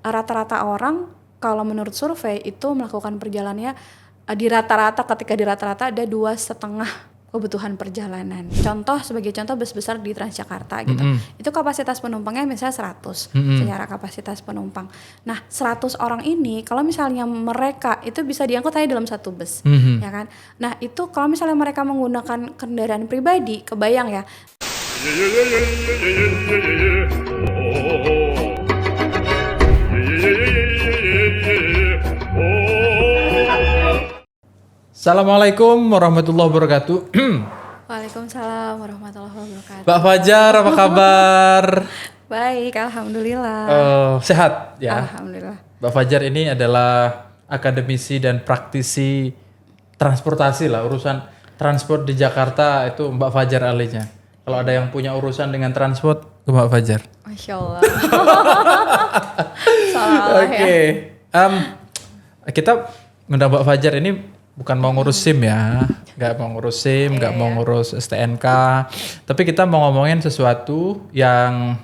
rata-rata orang kalau menurut survei itu melakukan perjalanannya di rata-rata ada 2,5 kebutuhan perjalanan. Sebagai contoh bus besar di Transjakarta gitu. Itu kapasitas penumpangnya misalnya 100 secara kapasitas penumpang. Nah, 100 orang ini kalau misalnya mereka itu bisa diangkut hanya dalam satu bus, ya kan? Nah, itu kalau misalnya mereka menggunakan kendaraan pribadi, kebayang ya. Assalamualaikum warahmatullahi wabarakatuh. Waalaikumsalam warahmatullahi wabarakatuh. Mbak Fajar, apa kabar? Baik, alhamdulillah. Sehat ya. Alhamdulillah. Mbak Fajar ini adalah akademisi dan praktisi transportasi lah, urusan transport di Jakarta itu Mbak Fajar ahlinya. Kalau ada yang punya urusan dengan transport, ke Mbak Fajar. Masya Allah. Salah Oke. Kita ngundang Mbak Fajar ini bukan mau ngurus SIM ya, nggak mau ngurus SIM, nggak mau ngurus STNK, tapi kita mau ngomongin sesuatu yang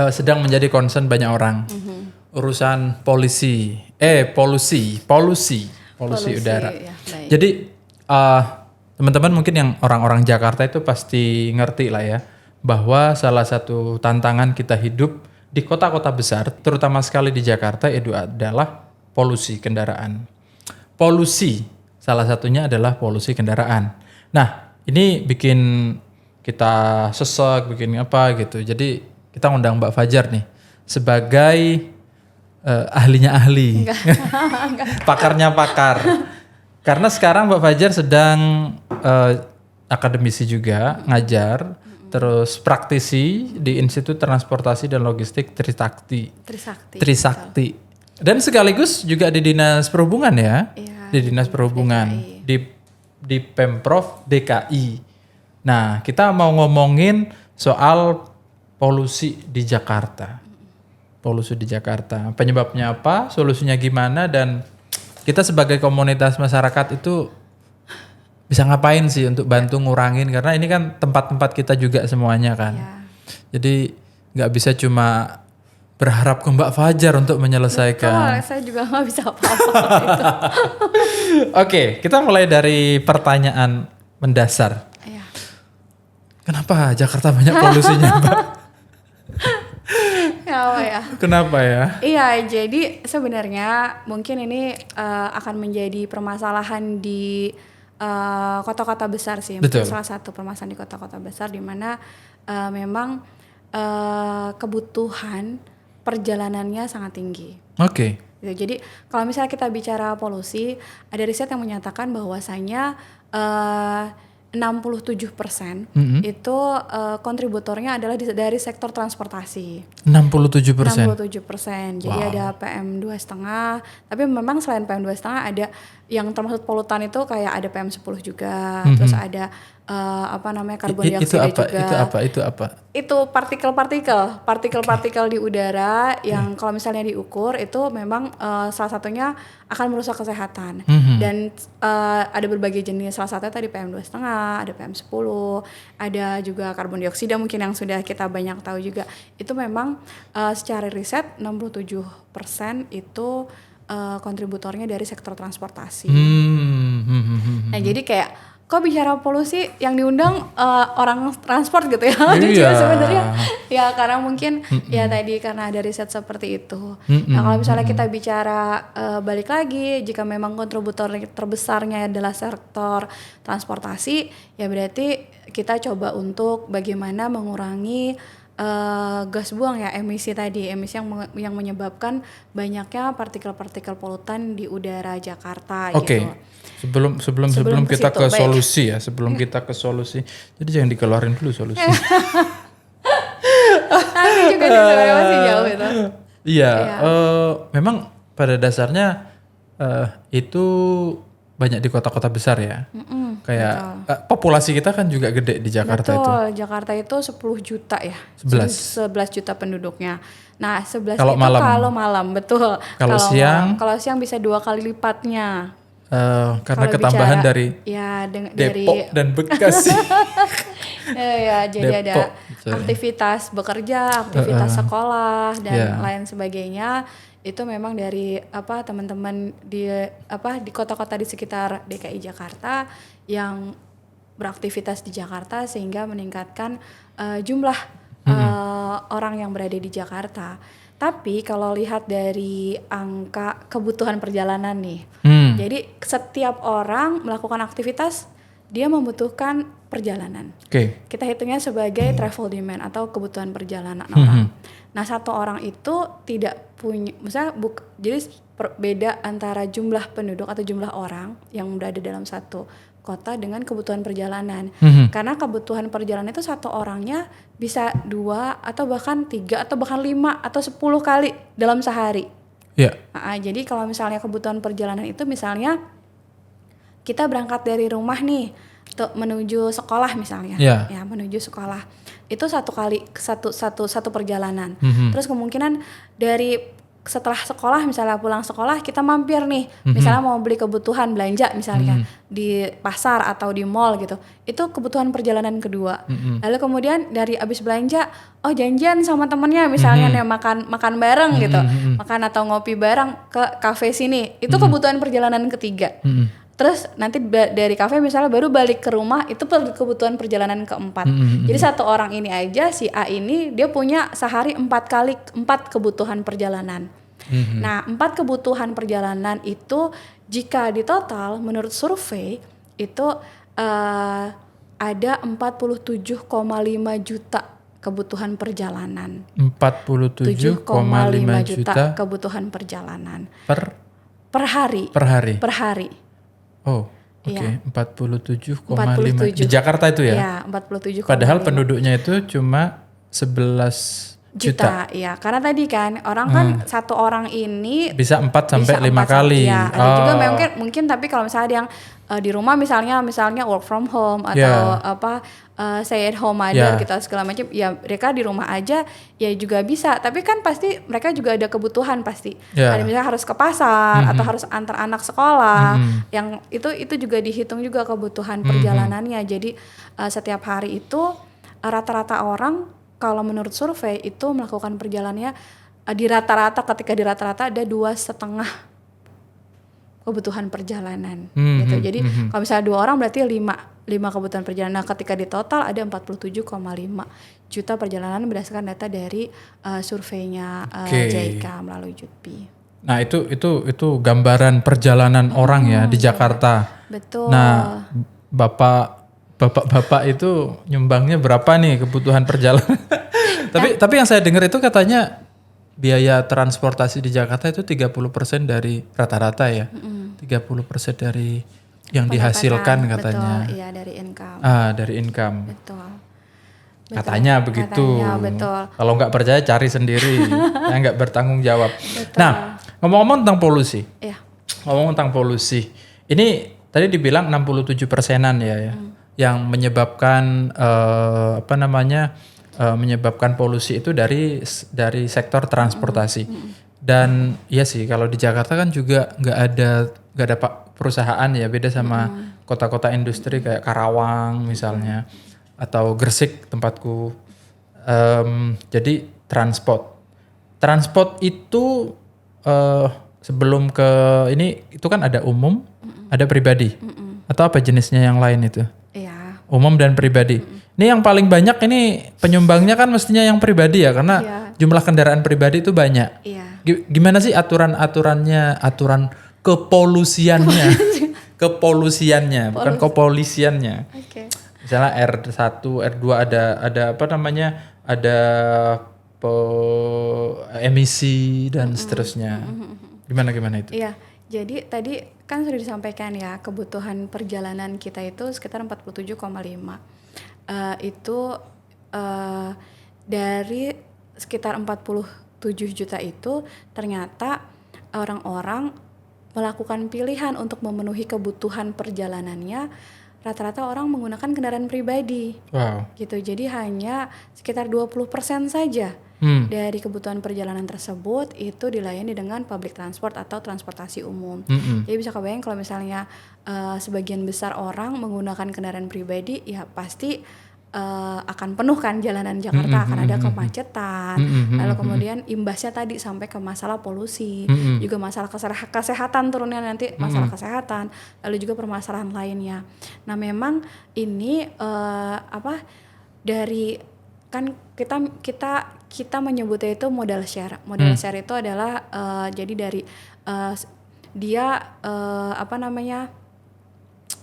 sedang menjadi concern banyak orang, urusan polusi udara. Ya, jadi teman-teman mungkin yang orang-orang Jakarta itu pasti ngerti lah ya, bahwa salah satu tantangan kita hidup di kota-kota besar, terutama sekali di Jakarta, itu adalah polusi kendaraan. Polusi, salah satunya adalah polusi kendaraan. Nah, ini bikin kita sesek, bikin apa gitu. Jadi kita ngundang Mbak Fajar nih sebagai ahlinya ahli, pakarnya pakar. Karena sekarang Mbak Fajar sedang akademisi juga, ngajar, terus praktisi di Institut Transportasi dan Logistik Trisakti. Dan sekaligus juga di Dinas Perhubungan ya, di Dinas Perhubungan, di Pemprov DKI. Nah, kita mau ngomongin soal polusi di Jakarta. Polusi di Jakarta, penyebabnya apa, solusinya gimana, dan kita sebagai komunitas masyarakat itu bisa ngapain sih untuk bantu ngurangin, karena ini kan tempat-tempat kita juga semuanya kan. Jadi nggak bisa cuma berharap ke Mbak Fajar untuk menyelesaikan. Betul, saya juga nggak bisa apa-apa. Oke, kita mulai dari pertanyaan mendasar. Kenapa Jakarta banyak polusinya, Mbak? Kenapa ya? Iya, jadi sebenarnya mungkin ini akan menjadi permasalahan di kota-kota besar sih. Betul. Salah satu permasalahan di kota-kota besar di mana memang kebutuhan perjalanannya sangat tinggi. Oke. Jadi kalau misalnya kita bicara polusi, ada riset yang menyatakan bahwasanya 67% itu kontributornya adalah dari sektor transportasi. 67%. Jadi ada PM 2,5, tapi memang selain PM 2,5 ada yang termasuk polutan itu kayak ada PM 10 juga, terus ada karbon dioksida juga. Itu apa? Itu partikel-partikel di udara yang kalau misalnya diukur itu memang salah satunya akan merusak kesehatan. Dan ada berbagai jenis, salah satunya tadi PM 2,5, ada PM 10, ada juga karbon dioksida mungkin yang sudah kita banyak tahu juga. Itu memang secara riset 67% itu kontributornya dari sektor transportasi. Nah, jadi kayak kok bicara polusi yang diundang orang transport gitu ya. Jadi sebenarnya ya karena mungkin ya tadi karena ada riset seperti itu. Nah, kalau misalnya kita bicara balik lagi, jika memang kontributor terbesarnya adalah sektor transportasi, ya berarti kita coba untuk bagaimana mengurangi gas buang ya, emisi yang menyebabkan banyaknya partikel-partikel polutan di udara Jakarta. Oke. Gitu. Sebelum kita ke solusi ya, kita ke solusi. Jadi jangan dikeluarin dulu solusi. Nanti juga sebenarnya masih jauh itu. Iya, memang pada dasarnya itu banyak di kota-kota besar ya. Kayak populasi kita kan juga gede di Jakarta. Betul, itu. Jakarta itu 10 juta ya. 11 juta penduduknya. Nah, 11 kalau itu malam. kalau malam, betul. Kalau siang? Kalau siang bisa 2 kali lipatnya. Karena ketambahan dari ya, Depok dan Bekasi. Ya, jadi Depok, ada aktivitas bekerja, aktivitas sekolah dan Yeah. lain sebagainya. Itu memang dari teman-teman di kota-kota di sekitar DKI Jakarta yang beraktivitas di Jakarta sehingga meningkatkan jumlah orang yang berada di Jakarta. Tapi kalau lihat dari angka kebutuhan perjalanan nih, jadi setiap orang melakukan aktivitas dia membutuhkan perjalanan. Oke. Kita hitungnya sebagai travel demand atau kebutuhan perjalanan orang. Nah, satu orang itu tidak punya, misalnya jadi beda antara jumlah penduduk atau jumlah orang yang berada dalam satu kota dengan kebutuhan perjalanan. Karena kebutuhan perjalanan itu satu orangnya bisa 2 atau bahkan 3 atau bahkan 5 atau 10 kali dalam sehari. Ya. Jadi kalau misalnya kebutuhan perjalanan itu misalnya kita berangkat dari rumah nih menuju sekolah misalnya, Ya. ya menuju sekolah itu satu perjalanan. Terus kemungkinan dari setelah sekolah misalnya pulang sekolah kita mampir nih, misalnya mau beli kebutuhan belanja misalnya di pasar atau di mall gitu, itu kebutuhan perjalanan kedua. Lalu kemudian dari abis belanja, janjian sama temennya misalnya nih makan bareng gitu, makan atau ngopi bareng ke kafe sini, itu kebutuhan perjalanan ketiga. Terus nanti dari kafe misalnya baru balik ke rumah, itu kebutuhan perjalanan keempat. Jadi satu orang ini aja, si A ini dia punya sehari 4 kebutuhan perjalanan. Nah 4 kebutuhan perjalanan itu jika ditotal menurut survei itu ada 47,5 juta kebutuhan perjalanan. 47,5 juta kebutuhan perjalanan per hari. Per hari. Oh, oke. Iya. 47,5 di Jakarta itu ya? Iya, 47,5. Padahal penduduknya itu cuma 11 juta. Iya, karena tadi kan orang kan satu orang ini bisa 4 sampai 5 4 kali. Ya, ada juga mungkin tapi kalau misalnya ada yang di rumah misalnya work from home atau stay at home mother gitu segala macam, ya mereka di rumah aja ya juga bisa, tapi kan pasti mereka juga ada kebutuhan pasti. Ada misalnya harus ke pasar atau harus antar anak sekolah, yang itu juga dihitung juga kebutuhan perjalanannya. Jadi setiap hari itu rata-rata orang kalau menurut survei itu melakukan perjalanannya di rata-rata ada 2,5 kebutuhan perjalanan gitu. Jadi kalau misalnya 2 orang berarti 5 kebutuhan perjalanan. Nah, ketika di total ada 47,5 juta perjalanan berdasarkan data dari surveinya JIK melalui Jutpi. Nah, itu gambaran perjalanan orang ya di Jakarta. Betul. Nah, Bapak itu nyumbangnya berapa nih kebutuhan perjalanan? Tapi yang saya dengar itu katanya biaya transportasi di Jakarta itu 30% dari rata-rata ya. 30% dari yang dihasilkan katanya. Betul, iya dari income. Dari income. Betul. Katanya begitu. Katanya, betul. Kalau nggak percaya cari sendiri. Yang nggak bertanggung jawab. Betul. Nah, ngomong-ngomong tentang polusi. Iya. Ngomong tentang polusi. Ini tadi dibilang 67%-an ya. Yang menyebabkan menyebabkan polusi itu dari sektor transportasi. Dan iya sih kalau di Jakarta kan juga nggak ada perusahaan ya, beda sama kota-kota industri kayak Karawang misalnya atau Gresik tempatku. Jadi transport itu sebelum ke ini itu kan ada umum, ada pribadi atau apa jenisnya yang lain itu? Iya. Umum dan pribadi. Ini yang paling banyak ini penyumbangnya kan mestinya yang pribadi ya, karena jumlah kendaraan pribadi itu banyak. Iya. Gimana sih aturan kepolusiannya, bukan kepolisiannya. Oke. Misalnya R1, R2 ada emisi dan seterusnya. Gimana itu? Iya. Jadi tadi kan sudah disampaikan ya kebutuhan perjalanan kita itu sekitar 47,5. Itu dari sekitar 47 juta itu ternyata orang-orang melakukan pilihan untuk memenuhi kebutuhan perjalanannya, rata-rata orang menggunakan kendaraan pribadi. Wow. Gitu. Jadi hanya sekitar 20% saja dari kebutuhan perjalanan tersebut itu dilayani dengan public transport atau transportasi umum. Jadi bisa kebayang kalau misalnya sebagian besar orang menggunakan kendaraan pribadi, ya pasti akan penuh kan jalanan Jakarta, akan ada kemacetan, lalu kemudian imbasnya tadi sampai ke masalah polusi, juga masalah kesehatan turunnya nanti masalah kesehatan, lalu juga permasalahan lainnya. Nah memang ini dari kan kita menyebutnya itu modal share. Modal share itu adalah jadi dari dia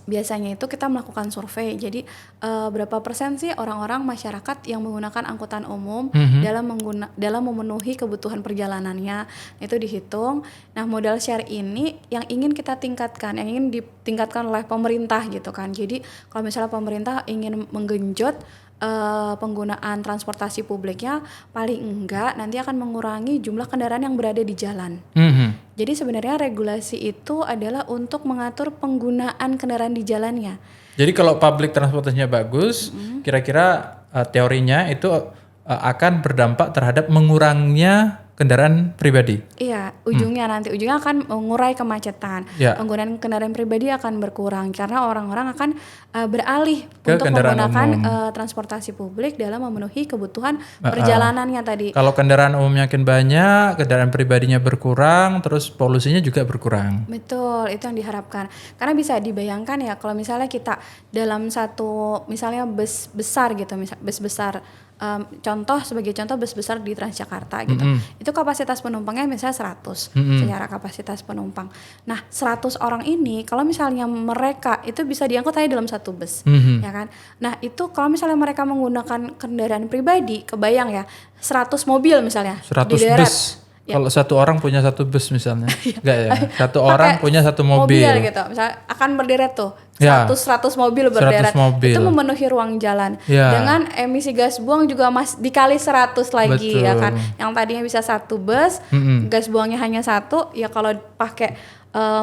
biasanya itu kita melakukan survei. Jadi berapa persen sih orang-orang masyarakat yang menggunakan angkutan umum dalam memenuhi kebutuhan perjalanannya, itu dihitung. Nah, modal share ini yang ingin kita tingkatkan, yang ingin ditingkatkan oleh pemerintah gitu kan. Jadi kalau misalnya pemerintah ingin menggenjot penggunaan transportasi publiknya, paling enggak nanti akan mengurangi jumlah kendaraan yang berada di jalan. Jadi sebenarnya regulasi itu adalah untuk mengatur penggunaan kendaraan di jalannya. Jadi kalau public transportasinya bagus, kira-kira teorinya itu akan berdampak terhadap mengurangnya kendaraan pribadi. Iya, ujungnya akan mengurai kemacetan. Penggunaan kendaraan pribadi akan berkurang karena orang-orang akan beralih untuk menggunakan transportasi publik dalam memenuhi kebutuhan perjalanannya tadi. Kalau kendaraan umumnya makin banyak, kendaraan pribadinya berkurang, terus polusinya juga berkurang. Betul, itu yang diharapkan. Karena bisa dibayangkan ya, kalau misalnya kita dalam satu, misalnya bus besar gitu, bus besar. Sebagai contoh bus besar di Transjakarta gitu. Itu kapasitas penumpangnya misalnya 100 secara kapasitas penumpang. Nah, 100 orang ini kalau misalnya mereka itu bisa diangkut aja dalam satu bus, ya kan? Nah, itu kalau misalnya mereka menggunakan kendaraan pribadi, kebayang ya, 100 mobil misalnya 100 di darat. bus. Kalau satu orang punya satu bus misalnya, enggak ya? Satu orang punya satu mobil gitu, misalnya akan berderet tuh 100 mobil berderet, 100 mobil. itu memenuhi ruang jalan dengan emisi gas buang juga dikali 100 lagi. Betul. Ya kan, yang tadinya bisa satu bus, gas buangnya hanya 1, ya kalau pakai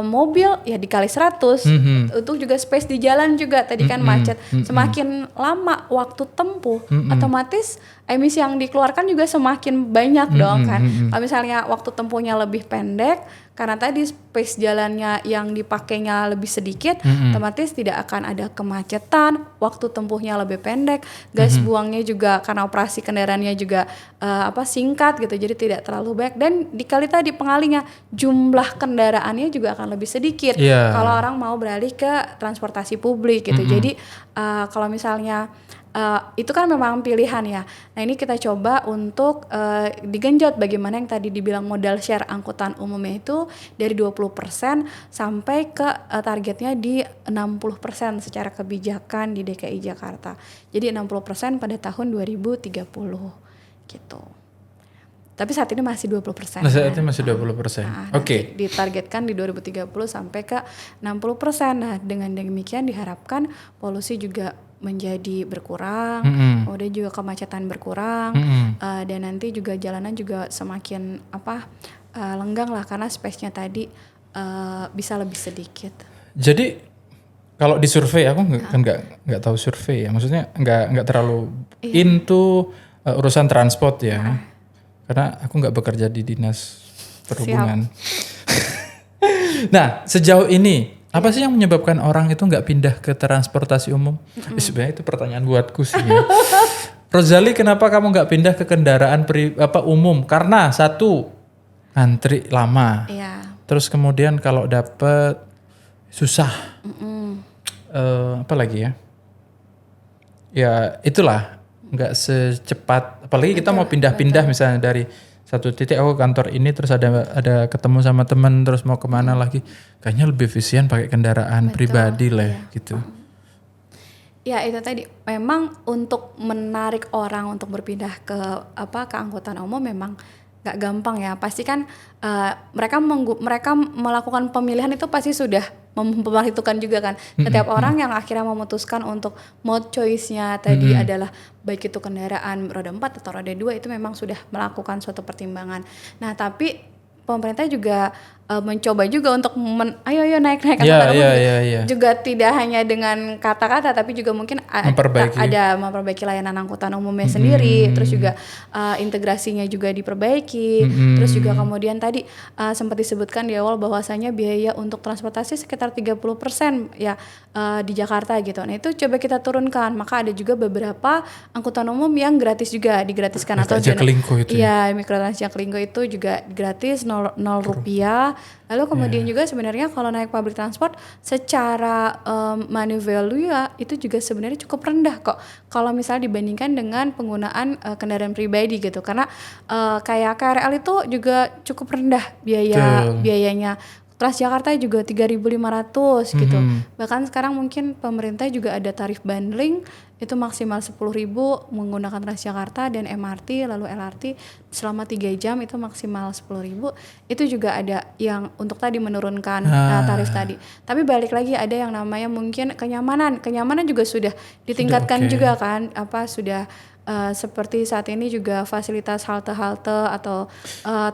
mobil ya dikali 100. Untuk juga space di jalan juga tadi kan macet. Semakin lama waktu tempuh, otomatis emisi yang dikeluarkan juga semakin banyak dong kan. Kalau misalnya waktu tempuhnya lebih pendek, karena tadi space jalannya yang dipakainya lebih sedikit, otomatis tidak akan ada kemacetan, waktu tempuhnya lebih pendek, gas buangnya juga karena operasi kendaraannya juga singkat gitu, jadi tidak terlalu banyak, dan dikali tadi pengalinya jumlah kendaraannya juga akan lebih sedikit kalau orang mau beralih ke transportasi publik gitu. Jadi kalau misalnya itu kan memang pilihan ya. Nah, ini kita coba untuk digenjot bagaimana yang tadi dibilang modal share angkutan umumnya itu dari 20% sampai ke targetnya di 60% secara kebijakan di DKI Jakarta. Jadi 60% pada tahun 2030 gitu. Tapi saat ini masih 20%. Saat ini masih 20%. Oke. Ditargetkan di 2030 sampai ke 60%. Nah, dengan demikian diharapkan polusi juga menjadi berkurang, kemudian juga kemacetan berkurang, dan nanti juga jalanan juga semakin lenggang lah karena space-nya tadi bisa lebih sedikit. Jadi kalau di survei, aku nggak tahu survei ya, maksudnya nggak terlalu into urusan transport ya, karena aku nggak bekerja di dinas perhubungan. Nah, sejauh ini apa sih yang menyebabkan orang itu nggak pindah ke transportasi umum? Sebenarnya itu pertanyaan buatku sih. Ya. Rozali, kenapa kamu nggak pindah ke kendaraan umum? Karena satu, antri lama. Terus kemudian kalau dapet susah. Apa lagi ya? Ya itulah, nggak secepat. Apalagi kita mau pindah-pindah misalnya dari satu titik aku kantor ini terus ada ketemu sama teman terus mau kemana lagi, kayaknya lebih efisien pakai kendaraan pribadi lah gitu. Ya itu tadi memang untuk menarik orang untuk berpindah ke angkutan umum memang nggak gampang ya. Pasti kan mereka melakukan pemilihan itu pasti sudah memperhitungkan juga kan. Setiap orang yang akhirnya memutuskan untuk mode choice-nya tadi adalah baik itu kendaraan roda 4 atau roda 2, itu memang sudah melakukan suatu pertimbangan. Nah, tapi pemerintah juga mencoba juga untuk ayo naik Iya, angkutan umum iya, gitu. iya, iya. Juga tidak hanya dengan kata-kata tapi juga mungkin memperbaiki layanan angkutan umumnya sendiri, terus juga integrasinya juga diperbaiki, terus juga kemudian tadi sempat disebutkan di awal bahwasanya biaya untuk transportasi sekitar 30% ya di Jakarta gitu. Nah itu coba kita turunkan, maka ada juga beberapa angkutan umum yang gratis juga, digratiskan atau Jaklingko itu iya, Mikrotrans Jaklingko itu juga gratis, 0 rupiah. Lalu kemudian juga sebenarnya kalau naik public transport secara money value ya itu juga sebenarnya cukup rendah kok kalau misalnya dibandingkan dengan penggunaan kendaraan pribadi gitu, karena kayak KRL itu juga cukup rendah biayanya. Transjakarta juga 3.500 gitu. Bahkan sekarang mungkin pemerintah juga ada tarif bundling itu maksimal 10.000 menggunakan Transjakarta dan MRT lalu LRT selama 3 jam itu maksimal 10.000. Itu juga ada yang untuk tadi menurunkan tarif tadi. Tapi balik lagi ada yang namanya mungkin kenyamanan juga sudah ditingkatkan juga kan, sudah seperti saat ini juga fasilitas halte-halte atau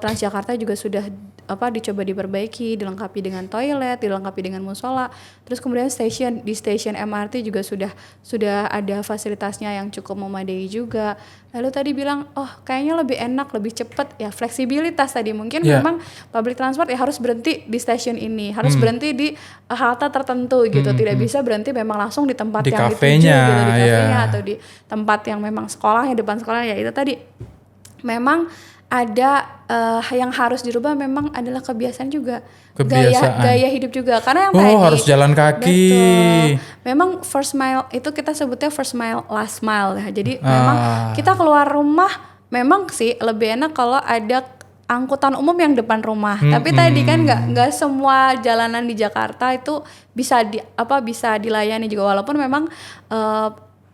Transjakarta juga sudah dicoba diperbaiki, dilengkapi dengan toilet, dilengkapi dengan musola. Terus kemudian di stasiun MRT juga sudah ada fasilitasnya yang cukup memadai juga. Lalu tadi bilang, kayaknya lebih enak, lebih cepat ya, fleksibilitas tadi mungkin memang public transport ya harus berhenti di stasiun ini, harus berhenti di halte tertentu gitu, tidak bisa berhenti memang langsung di tempat yang dituju gitu, di kafenya atau di tempat yang memang sekolahnya, depan sekolahnya ya itu tadi. Memang ada yang harus dirubah memang adalah kebiasaan juga, gaya hidup juga, karena yang tadi harus jalan kaki. Betul. Memang first mile itu kita sebutnya first mile last mile ya. Jadi memang kita keluar rumah memang sih lebih enak kalau ada angkutan umum yang depan rumah. Tapi tadi kan nggak semua jalanan di Jakarta itu bisa dilayani juga, walaupun memang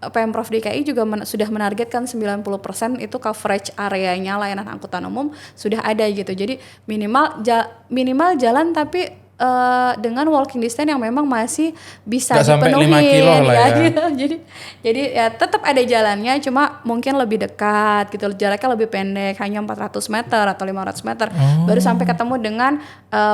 Pemprov DKI juga sudah menargetkan 90% itu coverage areanya layanan angkutan umum sudah ada gitu. Jadi minimal jalan tapi dengan walking distance yang memang masih bisa dipenuhi. Sampai 5 kilo lah ya. Gitu. Jadi ya tetap ada jalannya, cuma mungkin lebih dekat gitu. Jaraknya lebih pendek, hanya 400 meter atau 500 meter baru sampai ketemu dengan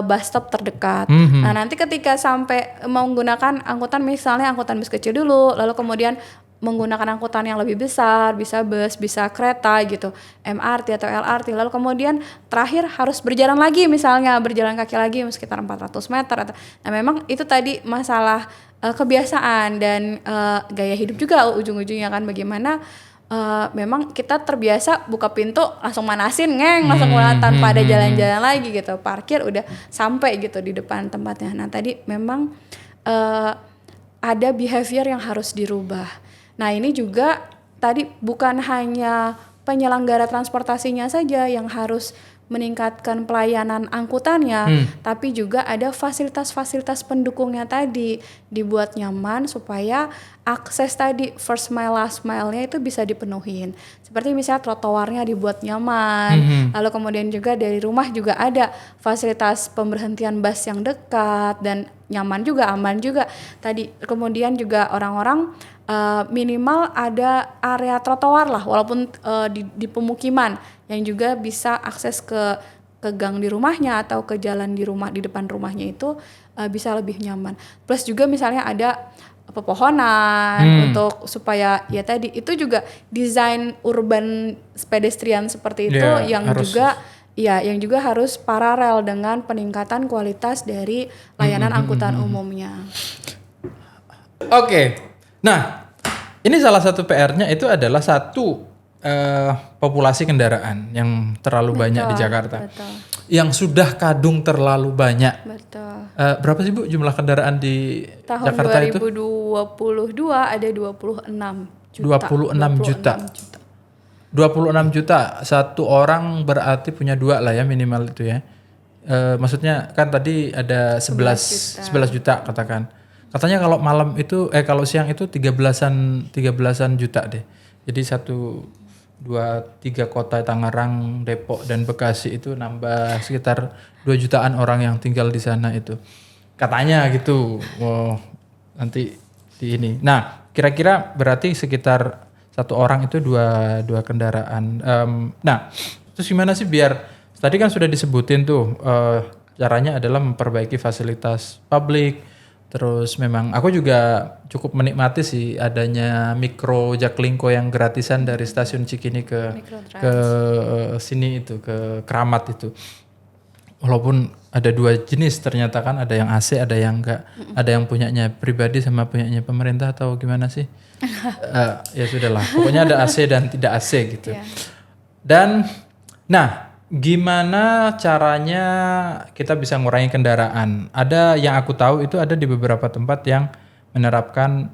bus stop terdekat. Nah, nanti ketika sampai menggunakan angkutan, misalnya angkutan bus kecil dulu, lalu kemudian menggunakan angkutan yang lebih besar, bisa bus, bisa kereta gitu, MRT atau LRT, lalu kemudian terakhir harus berjalan kaki lagi sekitar 400 meter nah memang itu tadi masalah kebiasaan dan gaya hidup juga ujung-ujungnya kan, bagaimana memang kita terbiasa buka pintu langsung manasin langsung tanpa ada jalan-jalan lagi gitu, parkir udah sampai gitu di depan tempatnya. Nah tadi memang ada behavior yang harus dirubah. Nah ini juga tadi bukan hanya penyelenggara transportasinya saja yang harus meningkatkan pelayanan angkutannya, tapi juga ada fasilitas-fasilitas pendukungnya tadi dibuat nyaman supaya akses tadi first mile last mile-nya itu bisa dipenuhin. Seperti misalnya trotoarnya dibuat nyaman, lalu kemudian juga dari rumah juga ada fasilitas pemberhentian bus yang dekat dan nyaman juga, aman juga. Tadi kemudian juga orang-orang minimal ada area trotoar lah, walaupun di pemukiman yang juga bisa akses ke gang di rumahnya atau ke jalan di depan rumahnya itu bisa lebih nyaman. Plus juga misalnya ada pepohonan untuk supaya ya tadi itu juga desain urban pedestrian seperti itu yang juga harus paralel dengan peningkatan kualitas dari layanan angkutan umumnya. Oke. Nah, ini salah satu PR-nya itu adalah populasi kendaraan yang terlalu banyak di Jakarta. Betul. Yang sudah kadung terlalu banyak. Betul. Berapa sih Bu jumlah kendaraan di Jakarta itu? Tahun 2022 ada 26 juta. 26 juta. Satu orang berarti punya 2 lah ya minimal itu ya. Maksudnya kan tadi ada 11 juta katakan. Katanya kalau malam itu kalau siang itu 13-an juta deh. Jadi 1, 2, 3 kota Tangerang, Depok dan Bekasi itu nambah sekitar 2 jutaan orang yang tinggal di sana itu. Katanya gitu. Wow, nanti di ini. Nah, kira-kira berarti sekitar satu orang itu dua kendaraan. Nah, terus gimana sih biar tadi kan sudah disebutin tuh caranya adalah memperbaiki fasilitas publik. Terus memang aku juga cukup menikmati sih adanya mikro Jaklingko yang gratisan dari stasiun Cikini ke sini itu, ke Keramat itu. Walaupun ada 2 jenis ternyata kan, ada yang AC, ada yang enggak. Ada yang punyanya pribadi sama punyanya pemerintah atau gimana sih? Ya sudahlah, pokoknya ada AC dan tidak AC gitu. Dan nah, gimana caranya kita bisa ngurangi kendaraan? Ada yang aku tahu itu ada di beberapa tempat yang menerapkan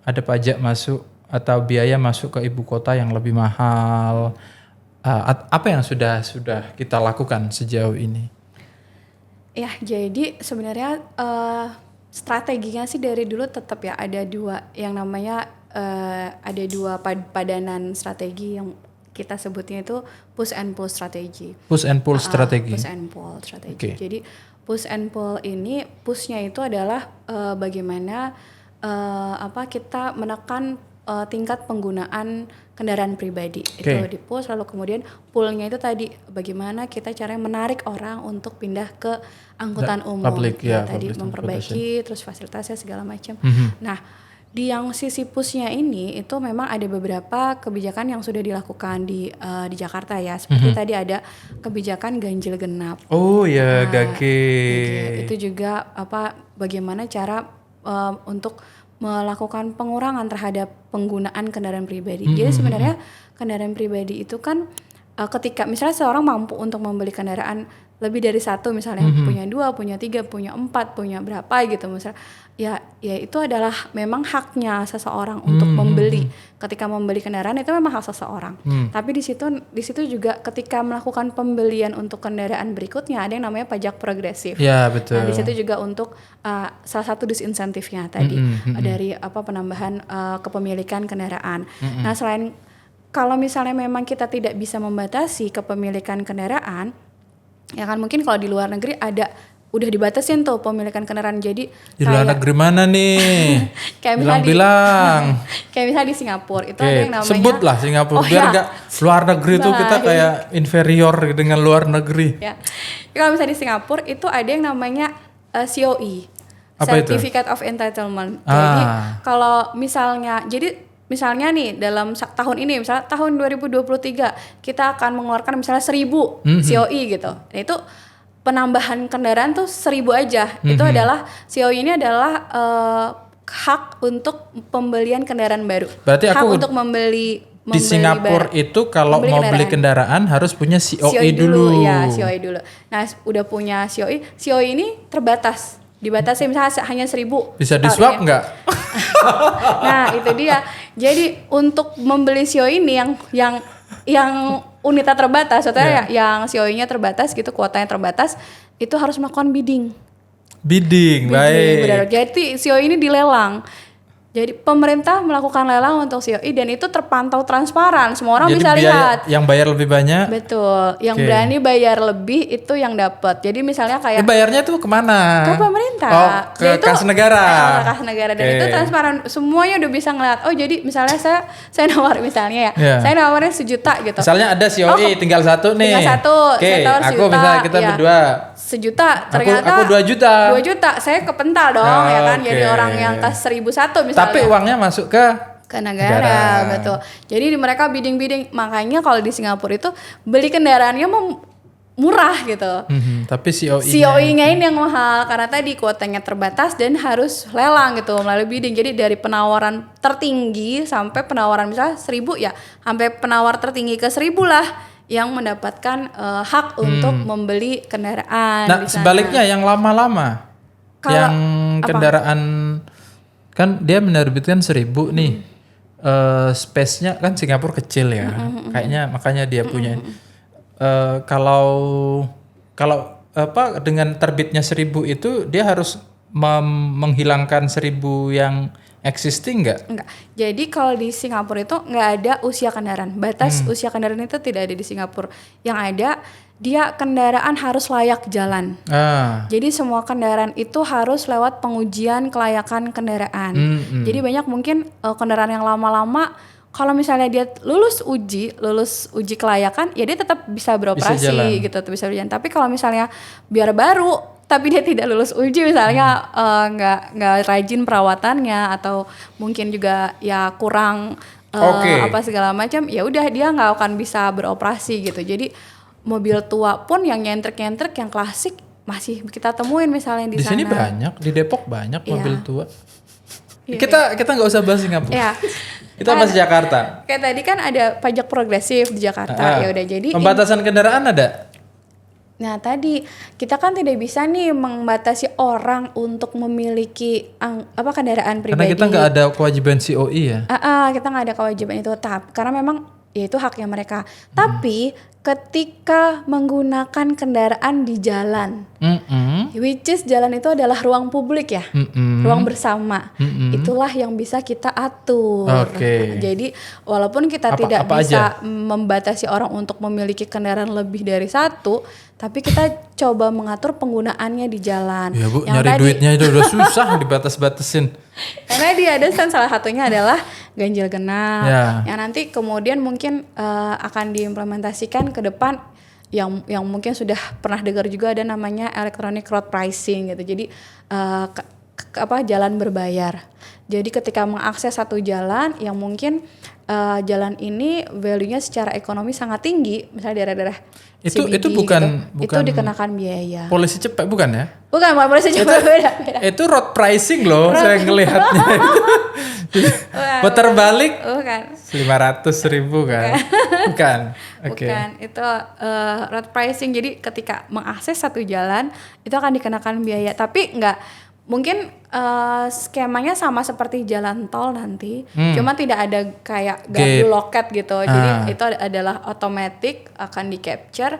ada pajak masuk atau biaya masuk ke ibu kota yang lebih mahal. Apa yang sudah kita lakukan sejauh ini? Ya, jadi sebenarnya strateginya sih dari dulu tetap ya ada 2 yang namanya ada 2 padanan strategi yang kita sebutnya itu push and pull strategi. Push and pull strategi. Push and pull strategi. Jadi push and pull ini, pushnya itu adalah bagaimana kita menekan tingkat penggunaan kendaraan pribadi. Itu di push, lalu kemudian pullnya itu tadi bagaimana kita caranya menarik orang untuk pindah ke angkutan umum. Public, tadi memperbaiki terus fasilitasnya segala macam. Nah, di yang sisi pushnya ini itu memang ada beberapa kebijakan yang sudah dilakukan di Jakarta ya. Seperti tadi ada kebijakan ganjil genap. Oh ya, Gage. Itu juga bagaimana cara untuk melakukan pengurangan terhadap penggunaan kendaraan pribadi. Jadi sebenarnya kendaraan pribadi itu kan ketika misalnya seorang mampu untuk membeli kendaraan lebih dari 1 misalnya, punya 2, punya 3, punya 4, punya berapa gitu misalnya. Ya itu adalah memang haknya seseorang untuk membeli. Ketika membeli kendaraan itu memang hak seseorang. Tapi di situ juga ketika melakukan pembelian untuk kendaraan berikutnya ada yang namanya pajak progresif. Ya, betul. Nah, di situ juga untuk salah satu disinsentifnya tadi dari penambahan kepemilikan kendaraan. Nah, selain kalau misalnya memang kita tidak bisa membatasi kepemilikan kendaraan, ya kan mungkin kalau di luar negeri udah dibatasin tuh pemilikan kendaraan. Jadi di luar negeri mana nih? Kayak bilang. Kayak misalnya di Singapura itu ada yang namanya. Sebutlah Singapura biar nggak luar negeri tuh kita kayak inferior dengan luar negeri. Ya. Kalau misalnya di Singapura itu ada yang namanya COE. Apa Certificate of Entitlement. Jadi kalau misalnya nih dalam tahun ini misalnya tahun 2023 kita akan mengeluarkan misalnya 1.000 COE gitu. Nah, itu penambahan kendaraan tuh 1.000 aja. Itu adalah COE ini adalah hak untuk pembelian kendaraan baru. Berarti hak aku untuk membeli di Singapura itu kalau mau beli kendaraan harus punya COE dulu. Ya, COE dulu. Nah, udah punya COE ini terbatas. Dibatasi misalnya hanya 1.000. Bisa di-swap nggak? Nah, itu dia. Jadi untuk membeli COE ini yang unitnya terbatas, maksudnya yang COE-nya terbatas gitu, kuotanya terbatas, itu harus melakukan bidding. Bidding, baik. Benar. Jadi COE ini dilelang. Jadi pemerintah melakukan lelang untuk COE dan itu terpantau transparan, semua orang bisa lihat. Yang bayar lebih banyak. Betul, yang berani bayar lebih itu yang dapat. Jadi misalnya kayak. Bayarnya tuh kemana? Ke pemerintah. Oh, ke kas negara. Kas negara dan itu transparan, semuanya udah bisa ngeliat. Oh jadi misalnya saya nawar misalnya saya nawarnya 1 juta gitu. Misalnya ada COE tinggal 1 nih. Tinggal 1. Oke, aku misalnya kita berdua. 1 juta, ternyata aku 2 juta. 2 juta, saya kepental dong ya kan. Jadi orang yang kas 1.001 misalnya. Tapi uangnya masuk ke negara, betul. Jadi mereka bidding, makanya kalau di Singapura itu beli kendaraannya murah gitu. Tapi COE-nya ini yang mahal karena tadi kuotanya terbatas dan harus lelang gitu melalui bidding. Jadi dari penawaran tertinggi sampai penawaran misalnya 1.000 ya, sampai penawar tertinggi ke 1.000 lah yang mendapatkan hak untuk membeli kendaraan. Nah, sebaliknya yang lama-lama, yang kendaraan kan dia menerbitkan 1.000 nih, space-nya kan Singapura kecil ya, kayaknya makanya dia punya. Kalau dengan terbitnya 1.000 itu dia harus menghilangkan 1.000 yang existing nggak? Enggak. Jadi kalau di Singapura itu nggak ada usia kendaraan. Batas usia kendaraan itu tidak ada di Singapura. Yang ada dia kendaraan harus layak jalan. Jadi semua kendaraan itu harus lewat pengujian kelayakan kendaraan. Jadi banyak mungkin kendaraan yang lama-lama kalau misalnya dia lulus uji kelayakan, ya dia tetap bisa beroperasi jalan. gitu, tetap bisa berjalan. Tapi kalau misalnya biar baru, tapi dia tidak lulus uji misalnya, nggak rajin perawatannya atau mungkin juga ya kurang apa segala macam, ya udah dia nggak akan bisa beroperasi gitu. Jadi mobil tua pun yang nyentrek-nyentrek yang klasik masih kita temuin misalnya di sana. Di sini banyak, di Depok banyak mobil tua. Iya, Kita nggak usah bahas Singapura. Iya. Kita bahas Jakarta. Kayak tadi kan ada pajak progresif di Jakarta. Ya udah, jadi pembatasan kendaraan ada. Nah tadi kita kan tidak bisa nih membatasi orang untuk memiliki kendaraan pribadi. Karena kita nggak ada kewajiban COI ya. Kita nggak ada kewajiban itu, karena memang ya itu haknya mereka. Tapi ketika menggunakan kendaraan di jalan, which is jalan itu adalah ruang publik ya, ruang bersama, itulah yang bisa kita atur. Jadi walaupun kita tidak bisa membatasi orang untuk memiliki kendaraan lebih dari satu, tapi kita coba mengatur penggunaannya di jalan. Ya Bu, nyari duitnya itu udah susah dibatas-batasin. Karena dia ada salah satunya adalah ganjil genap, yang nanti kemudian mungkin akan diimplementasikan ke depan, yang mungkin sudah pernah dengar juga ada namanya electronic road pricing gitu. Jadi jalan berbayar. Jadi ketika mengakses satu jalan yang mungkin jalan ini value-nya secara ekonomi sangat tinggi, misalnya daerah-daerah CBD itu bukan itu dikenakan biaya. Polisi cepat bukan ya? Bukan polisi cepat, beda. Itu road pricing loh, saya ngelihatnya. Putar balik bukan 500.000 kan? Bukan. Bukan, itu road pricing. Jadi ketika mengakses satu jalan itu akan dikenakan biaya, tapi mungkin skemanya sama seperti jalan tol nanti, cuma tidak ada kayak gardu loket gitu. Jadi itu adalah otomatis akan di capture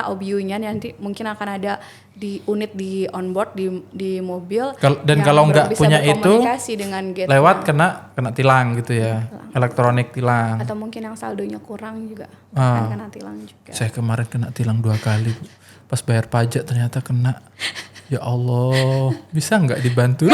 OBU-nya nanti mungkin akan ada di unit di onboard di mobil. Dan kalau nggak punya itu dengan lewat kena tilang gitu ya, elektronik tilang. Atau mungkin yang saldonya kurang juga akan kena tilang juga. Saya kemarin kena tilang 2 kali, pas bayar pajak ternyata kena. Ya Allah, bisa nggak dibantu?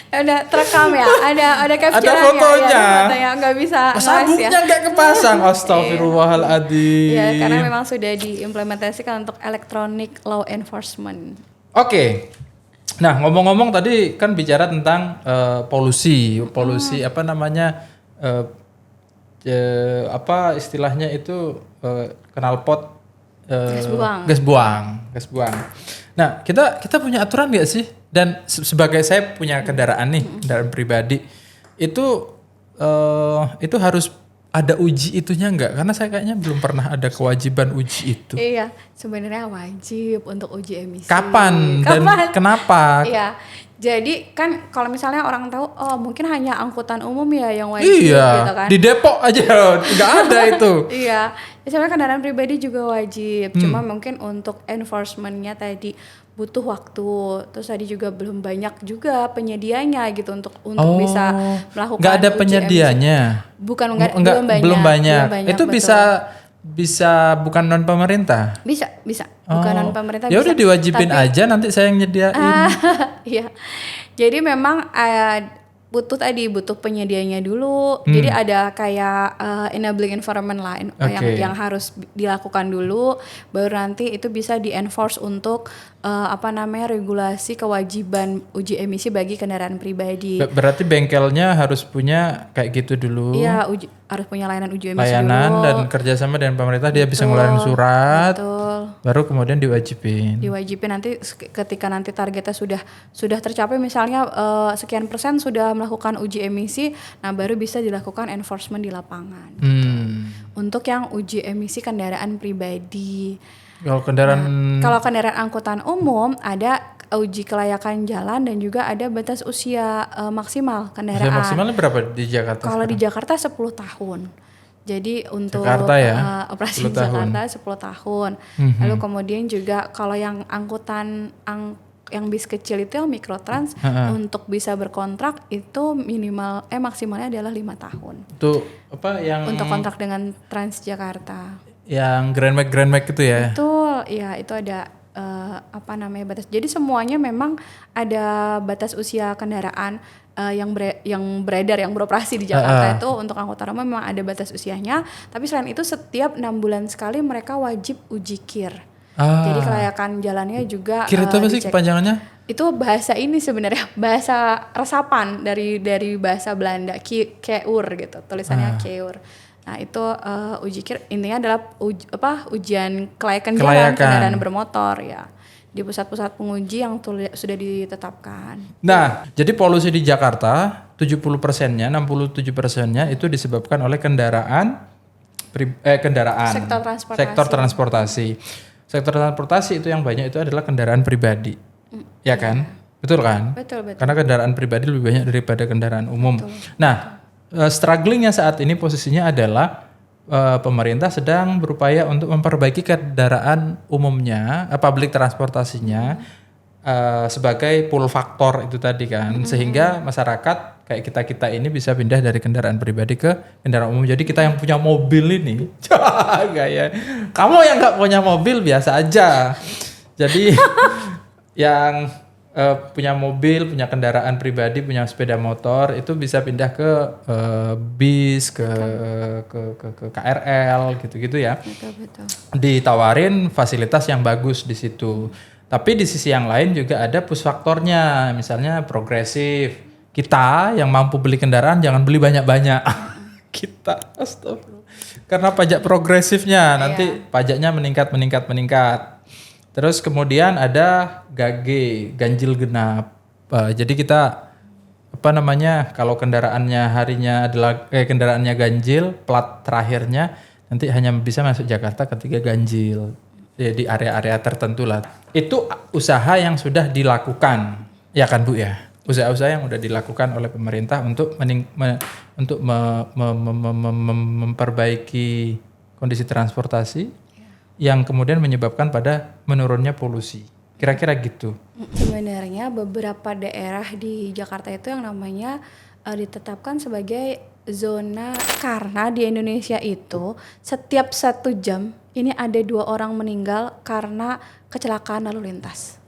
Udah terekam ya, ada capture-nya, ada fotonya, nggak bisa sabuknya nggak kepasang. Astagfirullahaladzim. Ya, karena memang sudah diimplementasikan untuk electronic law enforcement. Oke. Nah, ngomong-ngomong tadi kan bicara tentang polusi istilahnya itu knalpot. Gas buang. Nah, kita punya aturan nggak sih? Dan sebagai saya punya kendaraan nih, kendaraan pribadi, itu harus ada uji itunya nggak? Karena saya kayaknya belum pernah ada kewajiban uji itu. Iya, sebenarnya wajib untuk uji emisi. Kapan? Dan kenapa? Iya. Jadi kan kalau misalnya orang tahu, mungkin hanya angkutan umum ya yang wajib gitu kan. Di Depok aja nggak ada itu. Iya, sebenarnya kendaraan pribadi juga wajib. Cuma mungkin untuk enforcement-nya tadi butuh waktu. Terus tadi juga belum banyak juga penyedianya gitu untuk bisa melakukan. Nggak ada penyedianya. Belum banyak. Itu betul. Bisa bukan non pemerintah? Bisa bukan non pemerintah. Ya udah diwajibin aja, nanti saya yang nyediain. Iya, jadi memang butuh penyediaannya dulu. Jadi ada kayak enabling environment lah yang harus dilakukan dulu, baru nanti itu bisa di-enforce untuk regulasi kewajiban uji emisi bagi kendaraan pribadi. Berarti bengkelnya harus punya kayak gitu dulu. Iya, harus punya layanan uji emisi dulu. Dan kerjasama dengan pemerintah, dia bisa ngeluarin surat. Baru kemudian diwajibin nanti ketika nanti targetnya sudah tercapai, misalnya sekian persen sudah melakukan uji emisi, nah baru bisa dilakukan enforcement di lapangan gitu. Untuk yang uji emisi kendaraan pribadi. Kalau kendaraan angkutan umum ada uji kelayakan jalan dan juga ada batas usia maksimal kendaraan. Usia maksimalnya berapa di Jakarta? Kalau di Jakarta 10 tahun. Jadi untuk Jakarta operasi Jakarta 10 tahun. Lalu kemudian juga kalau yang angkutan yang bis kecil itu yang mikrotrans, untuk bisa berkontrak itu maksimalnya adalah 5 tahun. Itu yang untuk kontrak dengan Transjakarta. Yang Grand Max itu ya? Betul, ya itu ada batas. Jadi semuanya memang ada batas usia kendaraan. yang beredar, yang beroperasi di Jakarta itu untuk angkutan umum memang ada batas usianya. Tapi selain itu setiap 6 bulan sekali mereka wajib uji KIR. Jadi kelayakan jalannya juga KIR itu apa sih kepanjangannya? Itu bahasa ini sebenarnya, bahasa resapan dari bahasa Belanda, KEUR gitu, tulisannya KEUR. Nah itu uji KIR intinya adalah ujian kelayakan jalan kendaraan bermotor ya di pusat-pusat penguji yang sudah ditetapkan. Nah, jadi polusi di Jakarta 70%-nya, 67%-nya itu disebabkan oleh kendaraan sektor transportasi. Sektor transportasi itu yang banyak itu adalah kendaraan pribadi. Ya kan? Betul kan? Betul. Karena kendaraan pribadi lebih banyak daripada kendaraan umum. Betul. Nah, strugglingnya saat ini posisinya adalah pemerintah sedang berupaya untuk memperbaiki kendaraan umumnya, public transportasinya sebagai pull faktor itu tadi kan, sehingga masyarakat kayak kita ini bisa pindah dari kendaraan pribadi ke kendaraan umum. Jadi kita yang punya mobil ini, gaya, kamu yang nggak punya mobil biasa aja. Jadi yang punya mobil, punya kendaraan pribadi, punya sepeda motor itu bisa pindah ke bis, ke KRL gitu-gitu ya. Betul. Ditawarin fasilitas yang bagus di situ. Tapi di sisi yang lain juga ada push faktornya, misalnya progresif. Kita yang mampu beli kendaraan jangan beli banyak-banyak. Kita, astagfirullah. Karena pajak progresifnya nanti pajaknya meningkat. Terus kemudian ada ganjil genap. Jadi kita kalau kendaraannya harinya adalah kendaraannya ganjil, plat terakhirnya nanti hanya bisa masuk Jakarta ketika ganjil. Di area-area tertentu lah. Itu usaha yang sudah dilakukan, ya kan Bu ya? Usaha-usaha yang sudah dilakukan oleh pemerintah untuk memperbaiki kondisi transportasi yang kemudian menyebabkan pada menurunnya polusi. Kira-kira gitu. Sebenarnya beberapa daerah di Jakarta itu yang namanya ditetapkan sebagai zona, karena di Indonesia itu setiap 1 jam ini ada 2 orang meninggal karena kecelakaan lalu lintas.